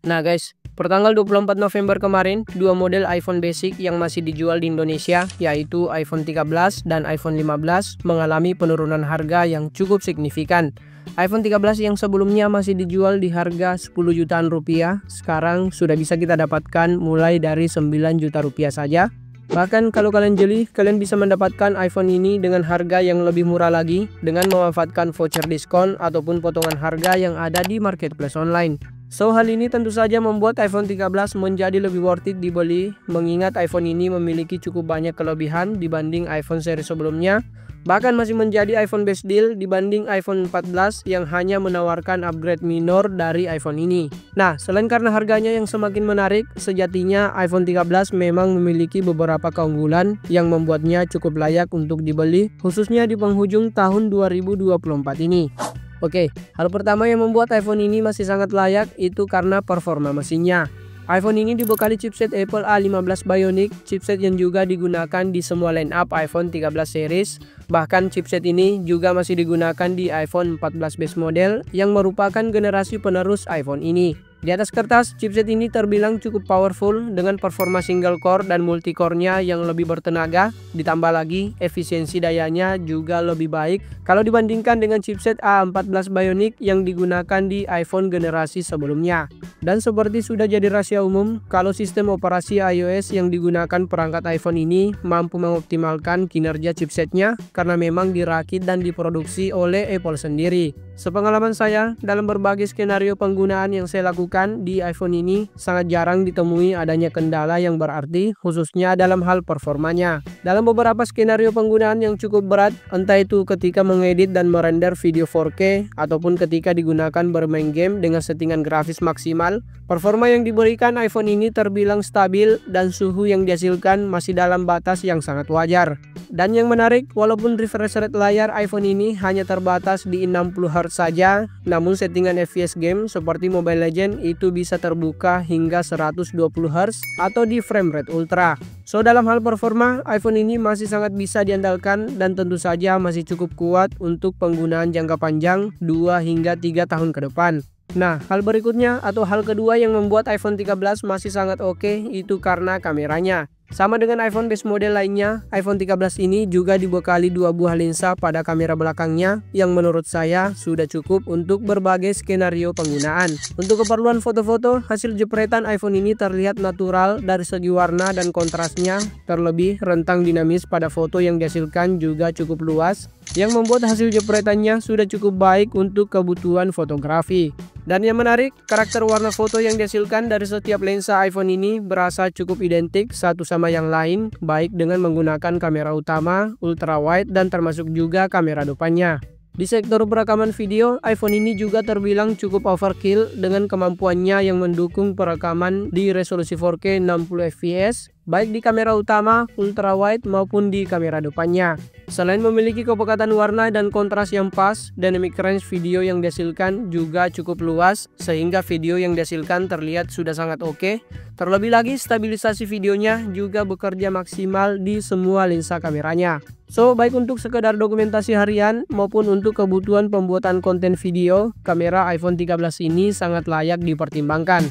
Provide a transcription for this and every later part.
Nah guys, pertanggal 24 November kemarin, dua model iPhone basic yang masih dijual di Indonesia, yaitu iPhone 13 dan iPhone 15, mengalami penurunan harga yang cukup signifikan. iPhone 13 yang sebelumnya masih dijual di harga 10 jutaan rupiah, sekarang sudah bisa kita dapatkan mulai dari 9 juta rupiah saja. Bahkan kalau kalian jeli, kalian bisa mendapatkan iPhone ini dengan harga yang lebih murah lagi dengan memanfaatkan voucher diskon ataupun potongan harga yang ada di marketplace online. So, hal ini tentu saja membuat iPhone 13 menjadi lebih worth it dibeli, mengingat iPhone ini memiliki cukup banyak kelebihan dibanding iPhone seri sebelumnya. Bahkan masih menjadi iPhone best deal dibanding iPhone 14 yang hanya menawarkan upgrade minor dari iPhone ini. Nah, selain karena harganya yang semakin menarik, sejatinya iPhone 13 memang memiliki beberapa keunggulan yang membuatnya cukup layak untuk dibeli, khususnya di penghujung tahun 2024 ini. Oke, hal pertama yang membuat iPhone ini masih sangat layak itu karena performa mesinnya. iPhone ini dibekali chipset Apple A15 Bionic, chipset yang juga digunakan di semua line up iPhone 13 series. Bahkan chipset ini juga masih digunakan di iPhone 14 base model yang merupakan generasi penerus iPhone ini. Di atas kertas, chipset ini terbilang cukup powerful dengan performa single core dan multi core-nya yang lebih bertenaga, ditambah lagi efisiensi dayanya juga lebih baik kalau dibandingkan dengan chipset A14 Bionic yang digunakan di iPhone generasi sebelumnya. Dan seperti sudah jadi rahasia umum, kalau sistem operasi iOS yang digunakan perangkat iPhone ini mampu mengoptimalkan kinerja chipsetnya karena memang dirakit dan diproduksi oleh Apple sendiri. Sepengalaman saya, dalam berbagai skenario penggunaan yang saya lakukan di iPhone ini, sangat jarang ditemui adanya kendala yang berarti, khususnya dalam hal performanya. Dalam beberapa skenario penggunaan yang cukup berat, entah itu ketika mengedit dan merender video 4K, ataupun ketika digunakan bermain game dengan settingan grafis maksimal, performa yang diberikan iPhone ini terbilang stabil dan suhu yang dihasilkan masih dalam batas yang sangat wajar. Dan yang menarik, walaupun refresh rate layar iPhone ini hanya terbatas di 60Hz saja, namun settingan FPS game seperti Mobile Legends itu bisa terbuka hingga 120Hz atau di frame rate ultra. So, dalam hal performa, iPhone ini masih sangat bisa diandalkan dan tentu saja masih cukup kuat untuk penggunaan jangka panjang 2 hingga 3 tahun ke depan. Nah, hal berikutnya atau hal kedua yang membuat iPhone 13 masih sangat oke itu karena kameranya. Sama dengan iPhone base model lainnya, iPhone 13 ini juga dibekali dua buah lensa pada kamera belakangnya yang menurut saya sudah cukup untuk berbagai skenario penggunaan. Untuk keperluan foto-foto, hasil jepretan iPhone ini terlihat natural dari segi warna dan kontrasnya, terlebih rentang dinamis pada foto yang dihasilkan juga cukup luas, yang membuat hasil jepretannya sudah cukup baik untuk kebutuhan fotografi. Dan yang menarik, karakter warna foto yang dihasilkan dari setiap lensa iPhone ini berasa cukup identik satu sama yang lain, baik dengan menggunakan kamera utama, ultra wide, dan termasuk juga kamera depannya. Di sektor perekaman video, iPhone ini juga terbilang cukup overkill dengan kemampuannya yang mendukung perekaman di resolusi 4K 60fps, baik di kamera utama, ultra wide maupun di kamera depannya. Selain memiliki kepekatan warna dan kontras yang pas, dynamic range video yang dihasilkan juga cukup luas sehingga video yang dihasilkan terlihat sudah sangat oke. Terlebih lagi stabilisasi videonya juga bekerja maksimal di semua lensa kameranya. So, baik untuk sekedar dokumentasi harian maupun untuk kebutuhan pembuatan konten video, kamera iPhone 13 ini sangat layak dipertimbangkan.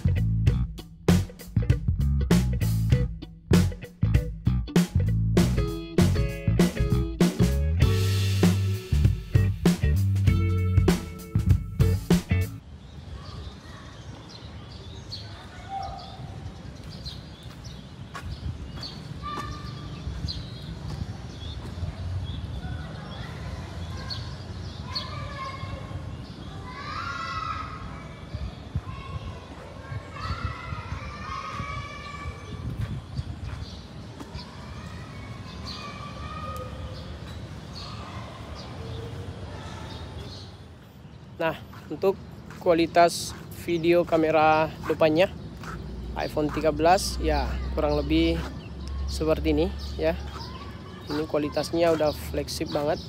Nah, untuk kualitas video kamera depannya iPhone 13 ya kurang lebih seperti ini ya. Ini kualitasnya udah fleksib banget.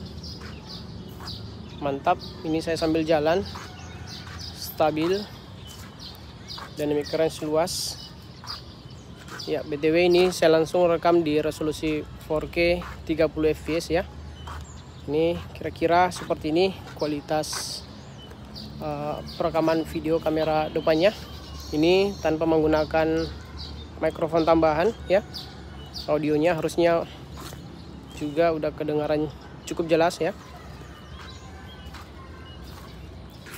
Mantap. Ini saya sambil jalan. Stabil. Dynamic range luas. Ya, BTW ini saya langsung rekam di resolusi 4K 30fps ya. Ini kira-kira seperti ini kualitas perekaman video kamera depannya. Ini tanpa menggunakan mikrofon tambahan ya. Audionya harusnya juga udah kedengaran cukup jelas ya.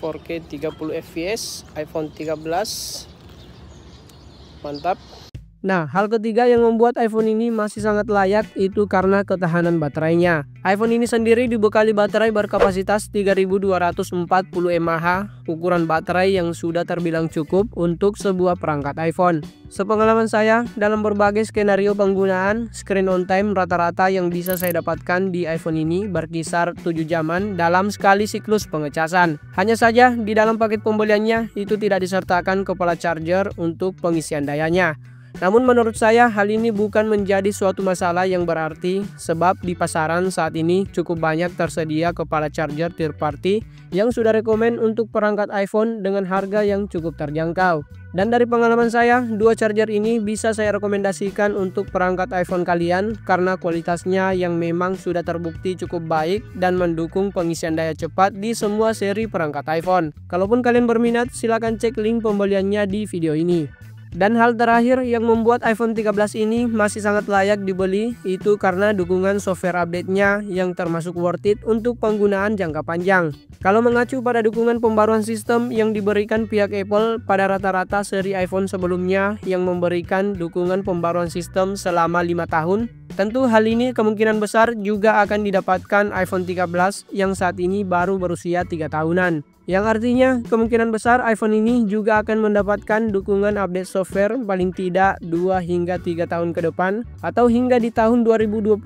4K 30 fps iPhone 13. Mantap. Nah, hal ketiga yang membuat iPhone ini masih sangat layak itu karena ketahanan baterainya. iPhone ini sendiri dibekali baterai berkapasitas 3240 mAh, ukuran baterai yang sudah terbilang cukup untuk sebuah perangkat iPhone. Sepengalaman saya, dalam berbagai skenario penggunaan, screen on time rata-rata yang bisa saya dapatkan di iPhone ini berkisar 7 jaman dalam sekali siklus pengecasan. Hanya saja, di dalam paket pembeliannya itu tidak disertakan kepala charger untuk pengisian dayanya. Namun menurut saya hal ini bukan menjadi suatu masalah yang berarti, sebab di pasaran saat ini cukup banyak tersedia kepala charger third party yang sudah rekomen untuk perangkat iPhone dengan harga yang cukup terjangkau. Dan dari pengalaman saya, dua charger ini bisa saya rekomendasikan untuk perangkat iPhone kalian karena kualitasnya yang memang sudah terbukti cukup baik dan mendukung pengisian daya cepat di semua seri perangkat iPhone. Kalaupun kalian berminat, silahkan cek link pembeliannya di video ini. Dan hal terakhir yang membuat iPhone 13 ini masih sangat layak dibeli itu karena dukungan software update-nya yang termasuk worth it untuk penggunaan jangka panjang. Kalau mengacu pada dukungan pembaruan sistem yang diberikan pihak Apple pada rata-rata seri iPhone sebelumnya yang memberikan dukungan pembaruan sistem selama 5 tahun, tentu hal ini kemungkinan besar juga akan didapatkan iPhone 13 yang saat ini baru berusia 3 tahunan. Yang artinya kemungkinan besar iPhone ini juga akan mendapatkan dukungan update software paling tidak 2 hingga 3 tahun ke depan atau hingga di tahun 2026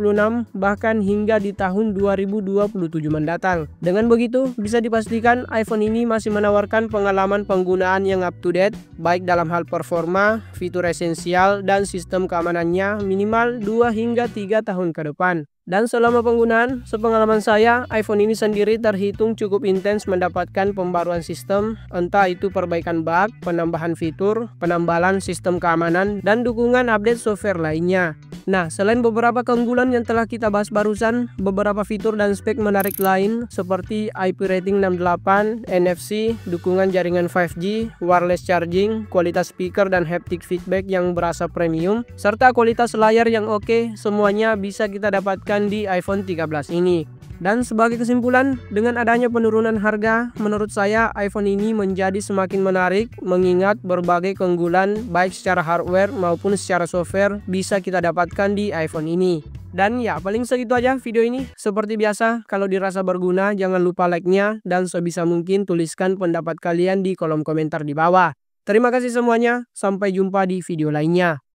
bahkan hingga di tahun 2027 mendatang. Dengan begitu bisa dipastikan iPhone ini masih menawarkan pengalaman penggunaan yang up to date baik dalam hal performa, fitur esensial dan sistem keamanannya minimal 2 hingga 3 tahun ke depan. Dan selama penggunaan, sepengalaman saya, iPhone ini sendiri terhitung cukup intens mendapatkan pembaruan sistem, entah itu perbaikan bug, penambahan fitur, penambahan sistem keamanan, dan dukungan update software lainnya. Nah, selain beberapa keunggulan yang telah kita bahas barusan, beberapa fitur dan spek menarik lain seperti IP rating 68, NFC, dukungan jaringan 5G, wireless charging, kualitas speaker dan haptic feedback yang berasa premium, serta kualitas layar yang oke, semuanya bisa kita dapatkan di iPhone 13 ini. Dan sebagai kesimpulan, dengan adanya penurunan harga, menurut saya iPhone ini menjadi semakin menarik mengingat berbagai keunggulan baik secara hardware maupun secara software bisa kita dapatkan di iPhone ini. Dan ya paling segitu aja video ini. Seperti biasa, kalau dirasa berguna jangan lupa like-nya dan sebisa mungkin tuliskan pendapat kalian di kolom komentar di bawah. Terima kasih semuanya, sampai jumpa di video lainnya.